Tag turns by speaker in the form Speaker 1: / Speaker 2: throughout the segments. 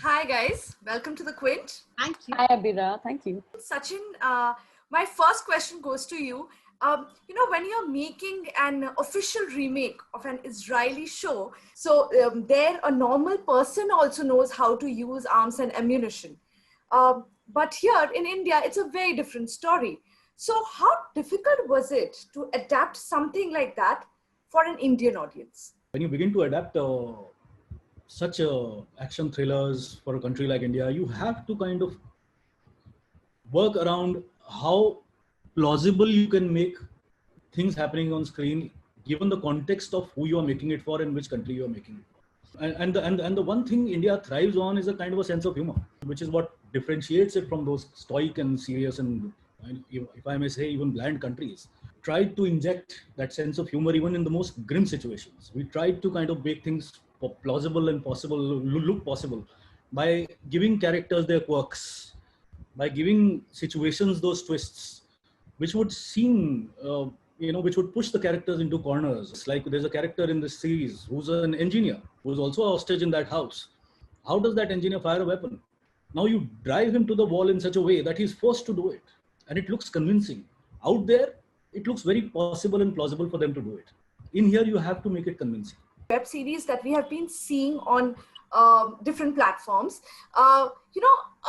Speaker 1: Hi guys, welcome to the Quint.
Speaker 2: Thank you.
Speaker 3: Hi, Abira. Thank you.
Speaker 1: Sachin, my first question goes to you. When you're making an official remake of an Israeli show, there a normal person also knows how to use arms and ammunition. But here in India, it's a very different story. So how difficult was it to adapt something like that for an Indian audience?
Speaker 4: When you begin to adapt such action thrillers for a country like India, you have to kind of work around how plausible you can make things happening on screen, given the context of who you are making it for and which country you are making it for. And the one thing India thrives on is a kind of a sense of humor, which is what differentiates it from those stoic and serious and, if I may say, even bland countries. Tried to inject that sense of humor even in the most grim situations. We tried to kind of make things plausible and possible, look possible, by giving characters their quirks, by giving situations those twists, which would seem, which would push the characters into corners. It's like there's a character in this series who's an engineer, who's also a hostage in that house. How does that engineer fire a weapon? Now you drive him to the wall in such a way that he's forced to do it. And it looks convincing. Out there, it looks very possible and plausible for them to do it. In here, you have to make it convincing.
Speaker 1: Web series that we have been seeing on different platforms, a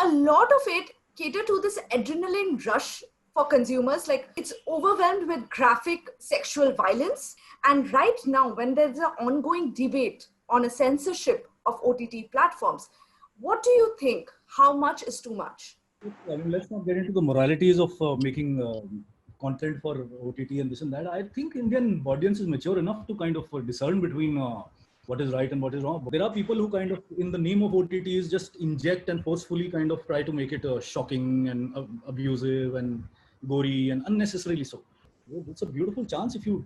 Speaker 1: lot of it cater to this adrenaline rush for consumers. Like, it's overwhelmed with graphic sexual violence. And right now, when there's an ongoing debate on a censorship of OTT platforms, what do you think? How much is too much?
Speaker 4: I mean, let's not get into the moralities of making content for OTT and this and that. I think Indian audience is mature enough to kind of discern between what is right and what is wrong. But there are people who kind of, in the name of OTTs, just inject and forcefully kind of try to make it shocking and abusive and gory and unnecessarily so. It's a beautiful chance if you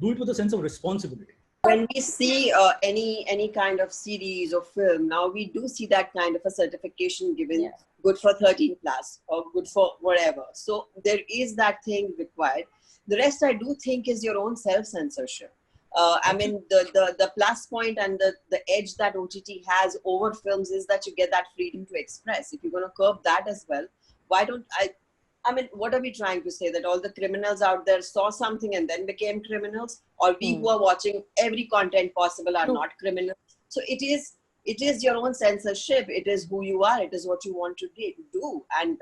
Speaker 4: do it with a sense of responsibility.
Speaker 2: When we see any kind of series or film, now we do see that kind of a certification given,
Speaker 3: Yes.
Speaker 2: good for 13 plus or good for whatever. So there is that thing required. The rest I do think is your own self-censorship. I mean, the plus point and the edge that OTT has over films is that you get that freedom to express. If you're going to curb that as well, why don't I mean, what are we trying to say? That all the criminals out there saw something and then became criminals? Or we who are watching every content possible are not criminals? So it is your own censorship. It is who you are. It is what you want to do. And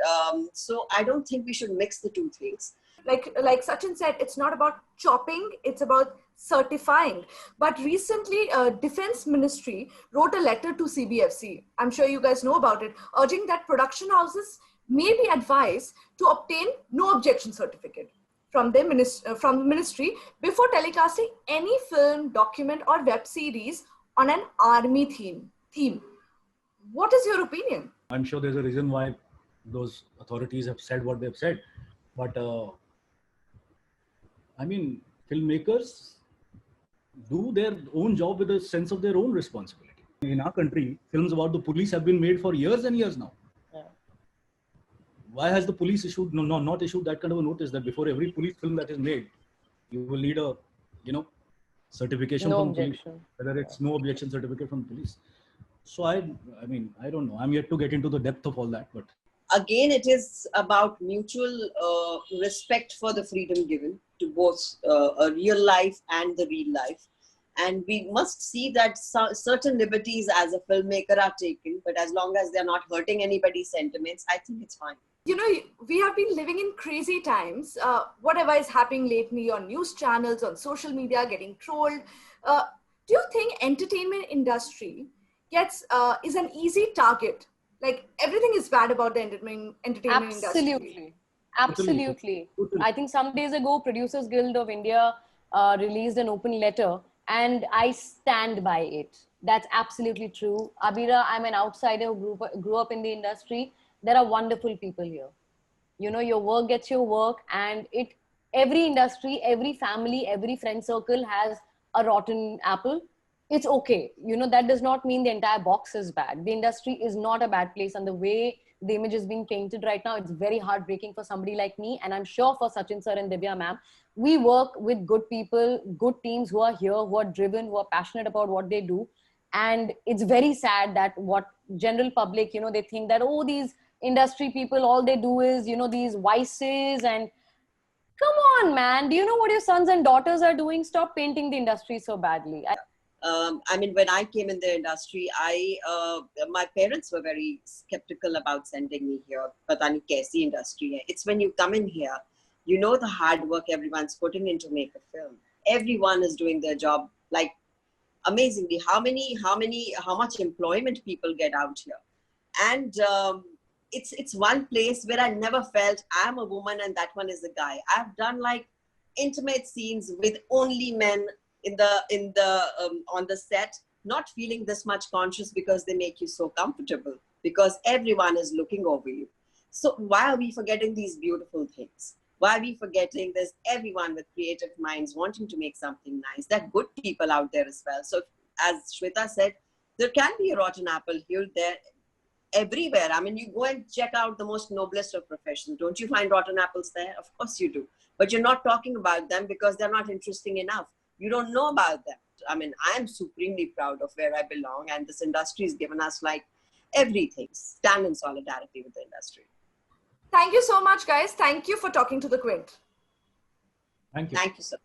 Speaker 2: so I don't think we should mix the two things.
Speaker 1: Like Sachin said, it's not about chopping, it's about certifying. But recently, Defense Ministry wrote a letter to CBFC. I'm sure you guys know about it, urging that production houses may be advised to obtain no objection certificate from the ministry before telecasting any film, document, or web series on an army theme. What is your opinion?
Speaker 4: I'm sure there's a reason why those authorities have said what they've said. But I mean, filmmakers do their own job with a sense of their own responsibility. In our country, films about the police have been made for years and years now. Why has the police not issued that kind of a notice that before every police film that is made, you will need a, certification from police, whether it's no objection certificate from police. So I mean, I don't know. I'm yet to get into the depth of all that, but
Speaker 2: again, it is about mutual respect for the freedom given to both a real life and the real life. And we must see that certain liberties as a filmmaker are taken, but as long as they're not hurting anybody's sentiments, I think it's fine.
Speaker 1: We have been living in crazy times. Whatever is happening lately on news channels, on social media, getting trolled. Do you think entertainment industry is an easy target? Like, everything is bad about the entertainment industry.
Speaker 3: Absolutely. I think some days ago, Producers Guild of India released an open letter, and I stand by it. That's absolutely true. Abira, I'm an outsider who grew up in the industry. There are wonderful people here. Your work gets your work, and every industry, every family, every friend circle has a rotten apple. It's okay. That does not mean the entire box is bad. The industry is not a bad place, and the way the image is being painted right now, it's very heartbreaking for somebody like me, and I'm sure for Sachin sir and Divya ma'am. We work with good people, good teams who are here, who are driven, who are passionate about what they do. And it's very sad that what general public, you know, they think that, oh, these industry people, all they do is, you know, these vices. And come on, man, do you know what your sons and daughters are doing? Stop painting the industry so badly.
Speaker 2: I mean, when I came in the industry, my parents were very skeptical about sending me here. Pata nahi kaisi industry hai. It's when you come in here, you know the hard work everyone's putting in to make a film. Everyone is doing their job like amazingly. How much employment people get out here, and it's one place where I never felt I'm a woman and that one is a guy. I've done like intimate scenes with only men on the set, not feeling this much conscious because they make you so comfortable, because everyone is looking over you. So why are we forgetting these beautiful things? Why are we forgetting there's everyone with creative minds wanting to make something nice? There are good people out there as well. So as Shweta said, there can be a rotten apple here, there, everywhere. I mean, you go and check out the most noblest of professions. Don't you find rotten apples there? Of course you do. But you're not talking about them because they're not interesting enough. You don't know about them. I mean, I'm supremely proud of where I belong, and this industry has given us like everything. Stand in solidarity with the industry.
Speaker 1: Thank you so much, guys. Thank you for talking to The Quint.
Speaker 4: Thank you.
Speaker 2: Thank you, sir.